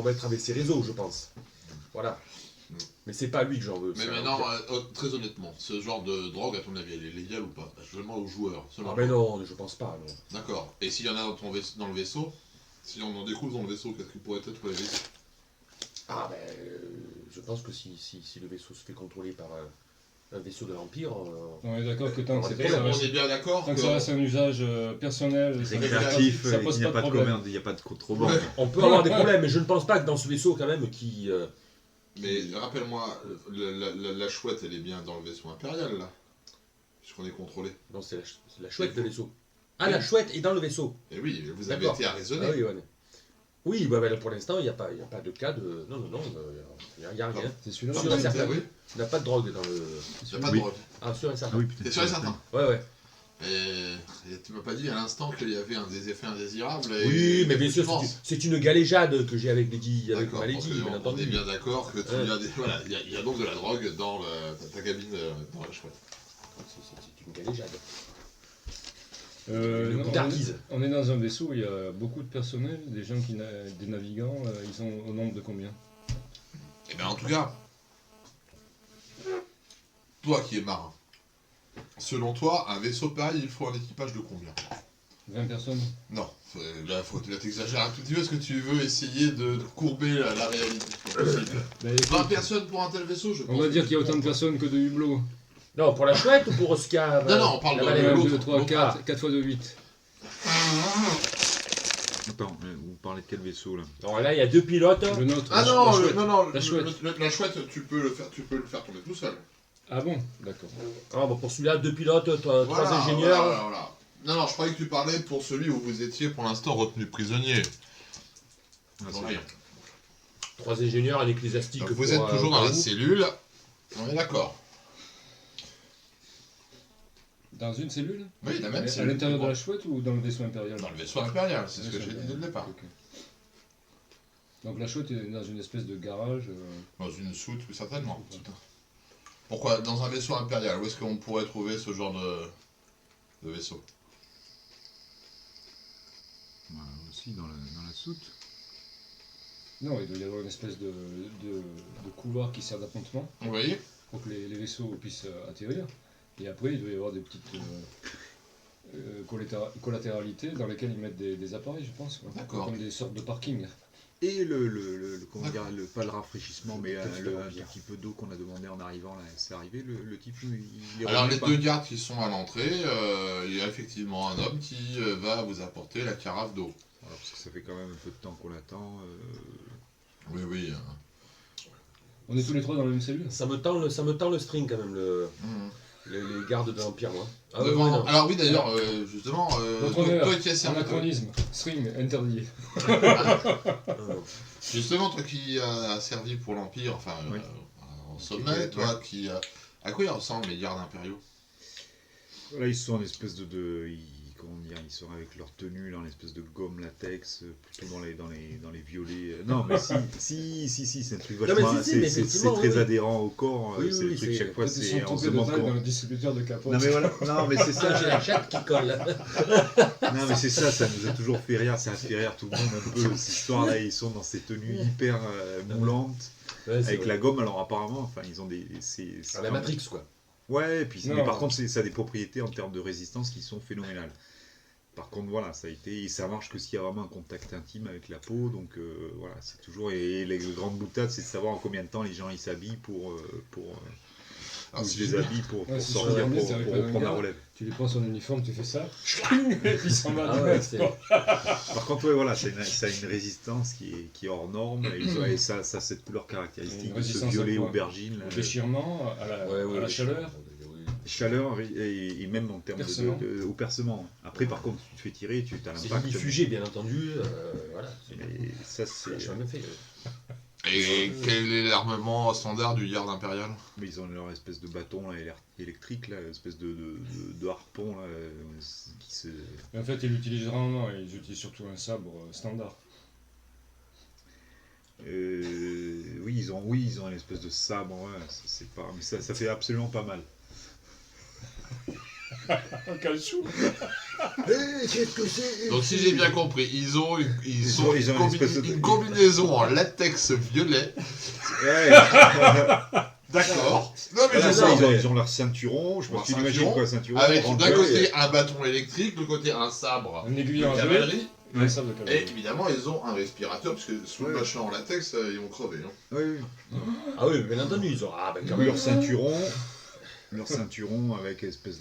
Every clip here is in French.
va être avec ses réseaux, je pense. Voilà. Mais c'est pas à lui que j'en veux. Mais maintenant, très honnêtement, ce genre de drogue, à ton avis, elle est légale ou pas? Je demande aux joueurs. Ah ben non, je pense pas, non. D'accord. Et s'il y en a dans le vaisseau, si on en découvre dans le vaisseau, qu'est-ce qu'il pourrait être pour les vaisseaux? Ah ben, je pense que si le vaisseau se fait contrôler par un vaisseau de l'Empire... On est d'accord que tant que On est bien d'accord que ça reste un usage personnel, récréatif, ça pose il n'y a pas pas de de problème. commande, il n'y a pas de contrebande. Ouais. On peut avoir des problèmes, mais je ne pense pas que dans ce vaisseau, quand même, qui... Mais rappelle-moi, la chouette, elle est bien dans le vaisseau impérial, là. Puisqu'on est contrôlé. Non, c'est la chouette de vaisseau. Ah, la chouette est dans le vaisseau. Et oui, vous avez D'accord. été à raisonner. Ah oui, ouais. Oui, bah, bah, pour l'instant, il n'y a pas de cas de... Non, il n'y a rien. C'est celui-là. Sûr et certain. Oui, Il n'y a pas de drogue dans le... il n'y a pas de Oui. drogue. Ah, sûr et Ah certain. oui, putain. T'es sûr et certain? Ouais. Et tu m'as pas dit à l'instant qu'il y avait des effets indésirables et Oui, mais bien sûr, France. c'est une galéjade que j'ai avec Lady, avec D'accord, ma parce Lady, que bien on entendu. est bien d'accord que tu Ouais. viens voilà, il y a donc de la drogue dans ta cabine dans la chouette. C'est une galéjade. Non, Une goutardise. on est dans un vaisseau où il y a beaucoup de personnel, des gens des navigants, ils sont au nombre de combien? Et bien en tout cas, toi qui es marin, selon toi, un vaisseau pareil, il faut un équipage de combien? 20 personnes? Non, là t'exagères un tout petit peu parce que tu veux essayer de courber la réalité. C'est pas possible. Mais 20 personnes pour un tel vaisseau, je pense. on va que dire tu qu'il y a te autant de trompes. personnes que de hublots. Non, pour la chouette ou pour ce qu'il y a... Non, on parle la de baleine. 1, l'autre, 2, 3, l'autre. 4 fois de 8. Attends, vous parlez de quel vaisseau là? Non, là, il y a 2 pilotes. Le nôtre. Ah la non, chouette. la chouette, tu peux le faire tomber tout seul. Ah bon? D'accord. Ah, bon, pour celui-là, 2 pilotes, 3 Voilà, ingénieurs. voilà. Non, je croyais que tu parlais pour celui où vous étiez pour l'instant retenu prisonnier. Ah, Non, c'est rien. 3 ingénieurs, un ecclésiastique. Donc vous pour, êtes toujours dans la vous. cellule. On est d'accord. Dans une cellule? Oui, la même À cellule. l'intérieur de la chouette ou dans le vaisseau impérial? Dans le vaisseau impérial, c'est ce que j'ai dit dès le départ. Ok. Donc la chouette est dans une espèce de garage. Dans une soute, oui, certainement. Pourquoi? Dans un vaisseau impérial, où est-ce qu'on pourrait trouver ce genre de vaisseau? Voilà, aussi dans la soute. Non, il doit y avoir une espèce de couloir qui sert d'appontement Vous voyez? pour que les vaisseaux puissent atterrir. Et après, il doit y avoir des petites collatéralités dans lesquelles ils mettent des appareils, je pense. Quoi. D'accord. Comme des sortes de parking. Et comment dire, pas le rafraîchissement, mais un petit peu d'eau qu'on a demandé en arrivant, là, c'est arrivé, le type, il est Alors revenu les pas. 2 gardes qui sont à l'entrée, il y a effectivement un homme qui va vous apporter la carafe d'eau. Voilà, parce que ça fait quand même un peu de temps qu'on l'attend. Oui, oui. On est tous les trois dans la même cellule? Ça me tend le string quand même, les gardes de l'Empire, moi. Ah ouais, Devant- ouais, non. Alors oui, d'ailleurs, justement, Notre toi honneur, qui as servi... anachronisme, string, interdit. Justement, toi qui as servi pour l'Empire, enfin, Oui. en sommet, toi qui... à quoi ils ressemblent les gardes impériaux? Là, ils sont en espèce comment dire, ils sont avec leur tenue, là, en espèce de gomme latex, plutôt dans les violets. Non, mais si, c'est un truc Non, mais vachement... si, mais c'est effectivement, très oui. adhérent au corps, Oui, c'est oui, le truc, c'est- chaque fois, Peut-être ils c'est... sont On se trompés de demande taille dans comment... le distributeur de capotes. Non mais voilà, non mais c'est Ça, ça, j'ai la chatte qui colle. non mais c'est ça nous a toujours fait rire, ça a fait rire tout le monde un peu, cette histoire-là, ils sont dans ces tenues hyper moulantes, Ouais, c'est avec vrai. la gomme, alors apparemment, enfin ils ont des... À la Matrix, quoi. Ouais, et puis, Non. mais par contre, ça a des propriétés en termes de résistance qui sont phénoménales. Par contre, voilà, et ça marche que s'il y a vraiment un contact intime avec la peau, donc voilà, c'est toujours, et les grandes boutades, c'est de savoir en combien de temps les gens ils s'habillent pour Alors, ou si je les je- habille pour Ouais, si sortir, je pour c'est avec reprendre un la gars. relève. Tu lui prends son uniforme, tu fais ça, et puis il s'en va Ah ouais, direct. c'est... Par contre, ouais, voilà, ça a une résistance qui est hors norme, et ça a cette couleur caractéristique, Une de ce résistance à violet quoi? aubergine, là, Au déchirement, à la, Ouais, ouais, à la ouais, chaleur. oui. chaleur, et même en termes Percement. au percement. Après, par contre, tu te fais tirer, tu as C'est l'impact. diffusé, bien entendu. Voilà. Mais ça, C'est c'est... vachement bien fait. Et quel est l'armement standard du garde impérial? Mais ils ont leur espèce de bâton là, électrique, là, espèce de harpon là, qui se... En fait, ils l'utilisent rarement, ils utilisent surtout un sabre standard. Oui, ils ont une espèce de sabre, ouais, c'est pas... mais ça fait absolument pas mal. Un cachou. Qu'est-ce que c'est? Donc si j'ai bien compris, ils ont une espèce de- une combinaison en latex violet. Ouais. D'accord. Non mais Voilà, je ça, sais. ils ont leur ceinturon, je sais pas Leur si tu imagines ceinturon, quoi, ceinturon. Avec en d'un cuir, côté un bâton électrique, de l'autre côté un sabre Un aiguille de en cavalerie. Un sable de Et cavalerie. évidemment, ils ont un respirateur, parce que sous le Ouais. machin en latex, ils vont crever. Hein. Oui, oui. Ah oui, bien entendu, ils ont. Ah ben quand Ou même. leur ceinturon avec espèce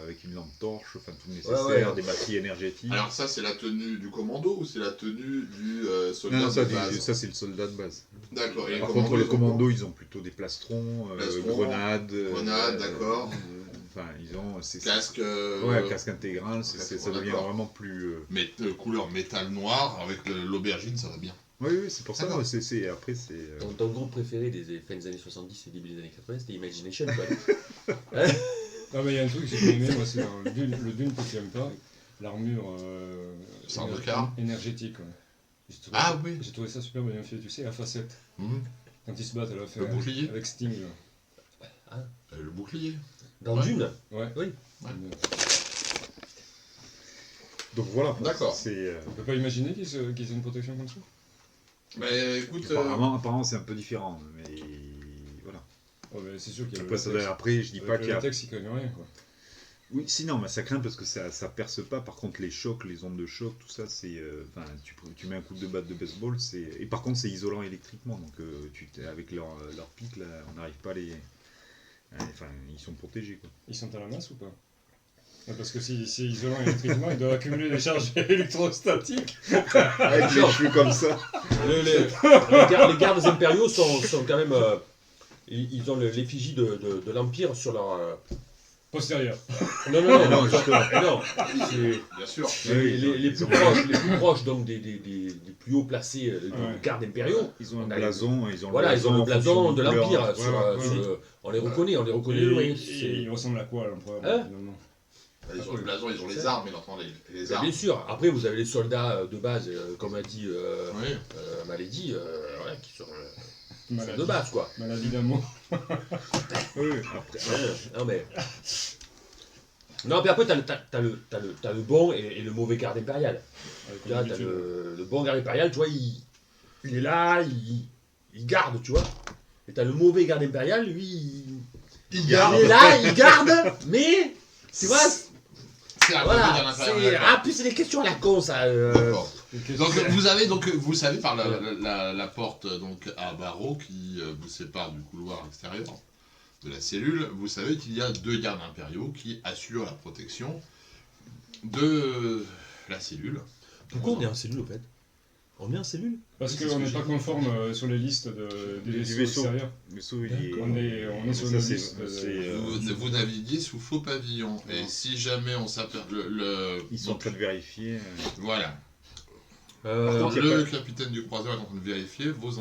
avec une lampe torche, enfin tout le nécessaire, Ouais. des batteries énergétiques. Alors ça, c'est la tenue du commando ou c'est la tenue du soldat non, de base ça c'est le soldat de base. D'accord. Et les Par commandos, contre, les ils ont commandos, ils ont plutôt des plastrons, Plastrons, grenades. grenades, d'accord. Enfin, ils ont. Casque. Ouais, casque intégral, casque, ça devient d'accord. vraiment plus. Couleur métal noir, avec l'aubergine, ça va bien. Oui, c'est pour ça. D'accord. Après, c'est. Ton groupe préféré des fins des années 70 et début des années 80, c'était Imagination, quoi. Non, mais il y a un truc que j'ai pas aimé, moi, c'est dans le dune que j'aime pas, l'armure Sardaukar. énergétique. Ouais. Ah oui. J'ai trouvé ça super bien fait, tu sais, la facette. Mhm. Quand ils se battent à la fin. Le bouclier. Avec Sting. Là. Le bouclier. Dans Ouais. Dune. Ouais. Oui. Ouais. Donc voilà. D'accord. C'est. On peut pas imaginer qu'ils aient une protection comme ça. Mais écoute, Apparemment, c'est un peu différent, mais voilà. Oh, mais c'est sûr qu'il y a Après, le latex. après, je dis pas Avec qu'il le y a. latex, ils craignent rien, quoi. Oui, sinon, mais ça craint parce que ça perce pas. Par contre, les chocs, les ondes de choc, tout ça, c'est. Enfin, tu mets un coup de batte de baseball, c'est. Et par contre, c'est isolant électriquement. Donc, avec leur pic, là, on n'arrive pas à les. Enfin, ils sont protégés, quoi. Ils sont à la masse ou pas? Ouais, parce que si c'est isolant électriquement, ils doivent accumuler des charges électrostatiques. Avec les cheveux comme ça. Les gardes impériaux sont quand même. Ils ont l'effigie de l'Empire sur leur. Postérieur. Non, justement. non. C'est bien sûr. les plus proches donc des plus hauts placés Ouais. des gardes impériaux. Ils ont un On a blason, ils ont Voilà, ils ont le en fonction blason des de l'Empire. couleurs. On les reconnaît, Et oui. il ressemble à quoi, l'empereur, Hein finalement? Ils ont le blason, ils ont les armes, mais entend les armes. Bien sûr. Après, vous avez les soldats de base, comme a dit Oui. Malady, voilà, qui sont Maladie. de base, quoi. Maladie d'amour. Oui, après. Non, mais. Non, mais après, t'as le bon et le mauvais garde impérial. Avec Tu vois, t'as l'habitude. le bon garde impérial, tu vois, il est là, il garde, tu vois. Et t'as le mauvais garde impérial, lui, Il il garde. est là, il garde, mais, tu vois, C'est un voilà, peu bien c'est... Ah, puis c'est des questions à la con, ça. D'accord. Une question- Donc vous savez par la porte donc à barreaux qui vous sépare du couloir extérieur de la cellule, vous savez qu'il y a 2 gardes impériaux qui assurent la protection de la cellule. Pourquoi on est en cellule, au fait? On est en cellule? Parce C'est ce qu'on que n'est j'ai pas dit. conforme sur les listes des Du vaisseaux vaisseau. extérieurs. Le saut, il est. On est sur Ça, une c'est- liste. Vous naviguez sous faux pavillon. Et si jamais on s'appelle Ils sont en train de vérifier. Voilà. Par Euh, contre, il y a le pas- capitaine du croiseur est en train de vérifier vos...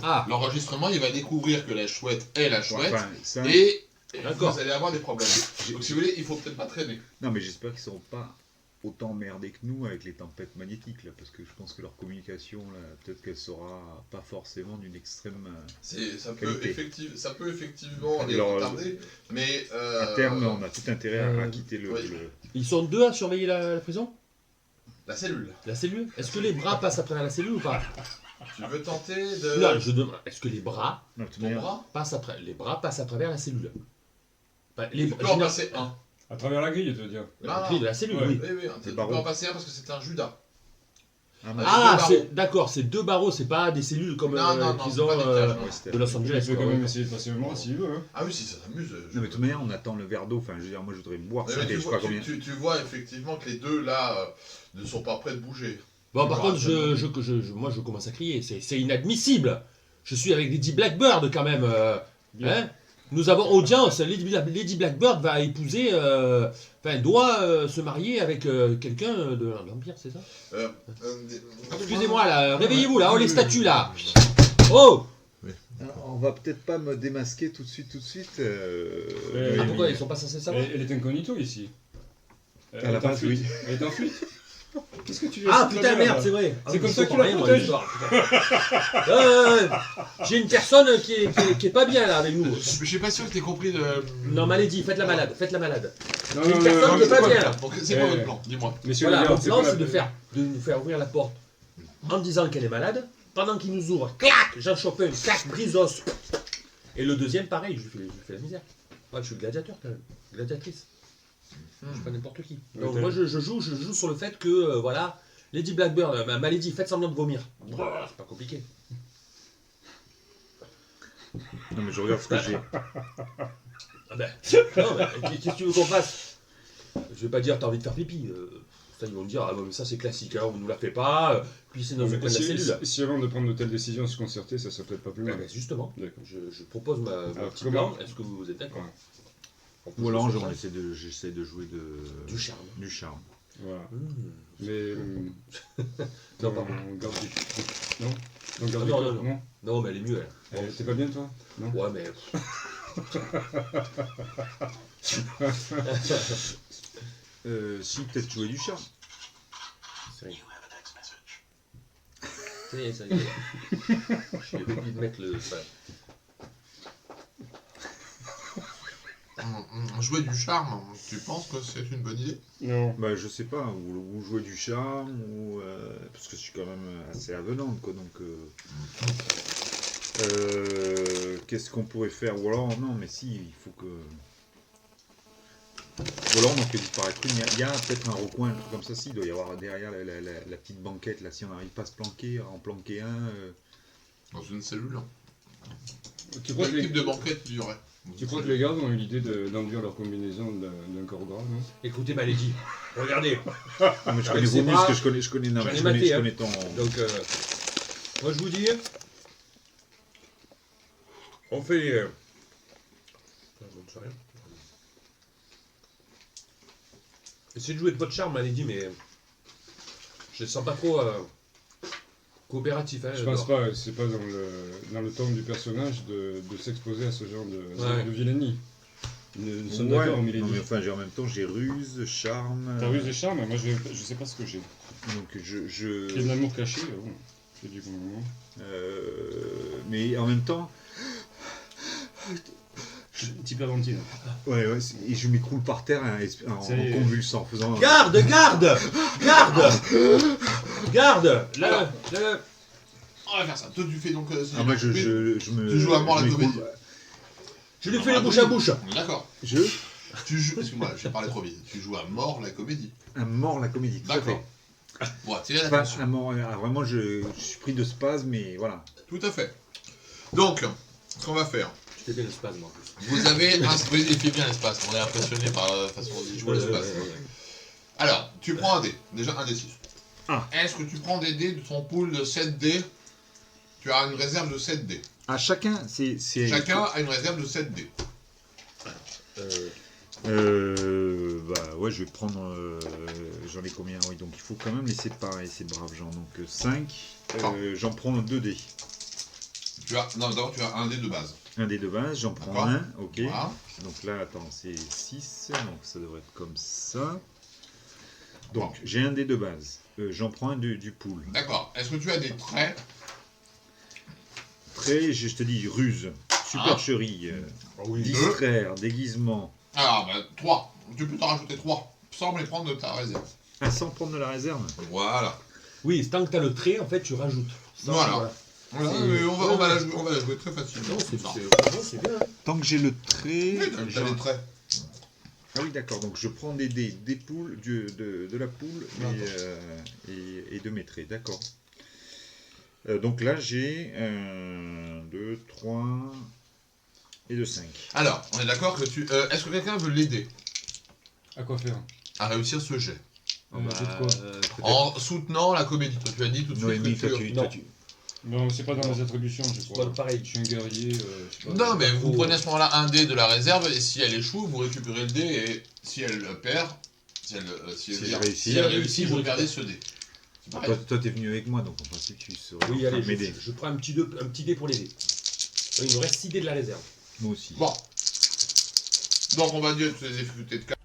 Ah, L'enregistrement, il va découvrir que la chouette est la chouette. Enfin, ça- Et D'accord. vous allez avoir des problèmes. Donc si vous voulez, il faut peut-être pas traîner. Non, mais j'espère qu'ils seront pas autant merdés que nous avec les tempêtes magnétiques, là, parce que je pense que leur communication, là, peut-être qu'elle sera pas forcément d'une extrême. Ça Qualité. peut effectivement les Alors, retarder, mais... À terme, on a tout intérêt à quitter oui. ils sont 2 à surveiller la prison? La cellule. La cellule? Est-ce que les bras passent à travers la cellule ou pas? Tu veux tenter de... Non, je demande, est-ce que les bras Non, de toute Ton manière, bras les bras passent à travers la cellule? Bah, Tu peux en passer un. À travers la grille, tu veux dire. La grille de la cellule, Ouais. oui. Oui, oui, tu peux barreaux. en passer un parce que c'est un Judas. Ah, non, Ah, deux c'est barreaux. d'accord, c'est 2 barreaux, c'est pas des cellules comme Non, non, non, qu'ils c'est ont pas des cages, non. ouais, c'était- de Los Angeles. Il peut quoi, quand même ouais. essayer de passer le moment s'il veut. Hein. Ah oui, si ça s'amuse. Non, mais de toute manière, on attend le verre d'eau. Enfin, je veux dire, moi, je voudrais boire ça. Mais et tu, je sais vois, pas combien. tu vois effectivement que les deux là ne sont pas prêts de bouger. Bon, par Ah, contre, c'est moi, je commence à crier, c'est inadmissible. Je suis avec Lady Blackbird quand même. Hein. Nous avons audience. Lady Blackbird va épouser, doit se marier avec quelqu'un de l'Empire, c'est ça? Excusez-moi là, réveillez-vous là, oh les statues là. Oh, On va peut-être pas me démasquer tout de suite. ah, pourquoi ils sont pas censés savoir? Elle est incognito ici. Elle À la est en base, fuite. oui. Elle est en fuite. Qu'est-ce que tu veux Ah foutre putain, là, merde, là c'est vrai. C'est comme je ça que tu comprends la rien, moi, protèges. l'histoire, putain. J'ai une personne qui est pas bien là avec nous. Je suis pas sûr que t'aies compris de. Non, maladie, faites la malade, faites la malade. Non, Une non, personne non, qui est pas non, bien là. Donc, c'est quoi Ouais. votre plan? Dis-moi. Messieurs, Voilà, les mon gars, plan pas c'est de nous faire ouvrir la porte en disant qu'elle est malade. Pendant qu'il nous ouvre, clac, j'en chope un, clac, brisos. Et le deuxième, pareil, je lui fais la misère. Moi, je suis gladiateur quand même, gladiatrice. Je suis pas n'importe qui. Donc Ouais, moi, je joue sur le fait que, voilà, Lady Blackbird, ma maladie, faites semblant de vomir. C'est pas compliqué. Non, mais je regarde ce que j'ai. Ah ben, non, mais qu'est-ce que tu veux qu'on fasse? Je vais pas dire t'as envie de faire pipi. Ça, ils vont me dire, ah bon, mais ça c'est classique, hein, on nous la fait pas, puis c'est dans un coin de la cellule. Si avant de prendre de telles décisions se concerter, ça serait peut-être pas plus Ouais, mal. ben, justement, D'accord. je propose mon Alors, petit comment- plan, est-ce que vous êtes d'accord? Ouais. On peut Ou alors, jouer sur ça. j'essaie de jouer Du charme. du charme. Voilà. Mmh. Mais. Non, pardon. Garde du. Non. Non, garde Ah, du non, corps, non, non. Non, mais elle est mieux, elle. T'es pas bien, toi? Non. Ouais, mais. Si, peut-être jouer du charme. Ça y est, ça y est. J'ai oublié de mettre le. Voilà. Jouer du charme, tu penses que c'est une bonne idée? Non. Bah, je sais pas, ou jouer du charme, ou. Parce que je suis quand même assez avenante, quoi, donc. Qu'est-ce qu'on pourrait faire? Ou alors, non, mais si, il faut que. Ou alors, on fait disparaître une. Il y a peut-être un recoin, un truc comme ça, si, il doit y avoir derrière la petite banquette, là, si on n'arrive pas à se planquer, à en planquer un. Dans une cellule, hein. Tu crois, Quel que les... type de banquette il y aurait? tu crois que les gardes ont eu l'idée d'enduire leur combinaison d'un corps gras, non? Écoutez, ma lady, regardez. Ah, mais je connais c'est vos pas- muscles, je connais, non, J'en ai je maté, hein. connais ton. Donc, moi je vous dis, on fait. Non, je sais rien. Essayez de jouer de votre charme, ma lady, mais je le sens pas trop coopératif. Hein, Je pense pas, c'est pas dans le temps du personnage de s'exposer à ce genre Ouais. de vilainie. Nous sommes Ouais, d'accord, non, Milady. mais enfin, en même temps, j'ai ruse, charme. T'as ruse et charme, moi je sais pas ce que j'ai. Donc, Il y a de l'amour caché, bon. C'est du bon moment. mais en même temps, Hyperventile. ouais, et je m'écroule par terre en Ça y est. convulsant, en faisant. Garde, garde, garde, garde. Alors. On va faire ça. Toi, tu fais donc. Si Ah, moi, j'ai compris, je me. Tu joues à mort je la m'écroule. comédie. Je lui fais les bouche à bouche. D'accord. Tu joues. Excuse-moi, j'ai parlé trop vite. Tu joues à mort la comédie. À mort la comédie. tout à D'accord. fait. Bon, attirez Enfin, l'attention. à mort, vraiment, je suis pris de spasme, mais voilà. Tout à fait. Donc, ce qu'on va faire. Je fais bien le spasme en plus. Vous avez un. Oui, il fait bien l'espace. On est impressionné par la façon dont il joue l'espace. Alors, tu prends un dé. Déjà un dé 6. Ah. Est-ce que tu prends des dés de ton pool de 7 dés? Tu as une réserve de 7 dés. À chacun, c'est. Chacun a une réserve de 7 dés. Bah ouais, je vais prendre. J'en ai combien? Oui, donc il faut quand même les séparer, ces braves gens. Donc 5. J'en prends 2 dés. Non, d'abord, tu as un dé de base. Un dé de base, j'en prends D'accord. un, ok. Voilà. Donc là, attends, c'est 6, donc ça devrait être comme ça. Donc j'ai un dé de base, j'en prends un du pool. D'accord. Est-ce que tu as des traits? Très, je te dis, ruse, supercherie, Oui. distraire, déguisement. Alors, bah, 3. Tu peux t'en rajouter 3. Sans me les prendre de ta réserve. Ah, sans prendre de la réserve. Voilà. Oui, tant que t'as le trait, en fait, tu rajoutes. Ça, Voilà. Voilà, C'est- mais on va la jouer très facilement. Non, c'est bien. Tant que j'ai le trait. Oui, t'as j'en- des traits. Ah oui, d'accord, donc je prends des dés, des poules, de la poule et de mes traits, d'accord. Donc là, j'ai 1, 2, 3 et de 5. Alors, on est d'accord que tu. Est-ce que quelqu'un veut l'aider À quoi faire? à réussir ce jet? Dites quoi? En soutenant la comédie. Toi, tu as dit tout de suite Noémie, que toi, tu. Non. Non, c'est pas dans mes attributions, je C'est crois. pas pareil. Je suis un guerrier. Je sais pas. Non, mais vous trop- prenez à ce moment-là un dé de la réserve et si elle échoue, vous récupérez le dé et si elle perd, si elle réussit, vous regardez ce dé. C'est pareil. Toi, t'es venu avec moi, donc en principe, tu serais Oui, en train allez, de m'aider. je prends un petit dé pour l'aider. Il me reste 6 dés de la réserve. Moi aussi. Bon. Donc on va dire toutes les difficultés de cas.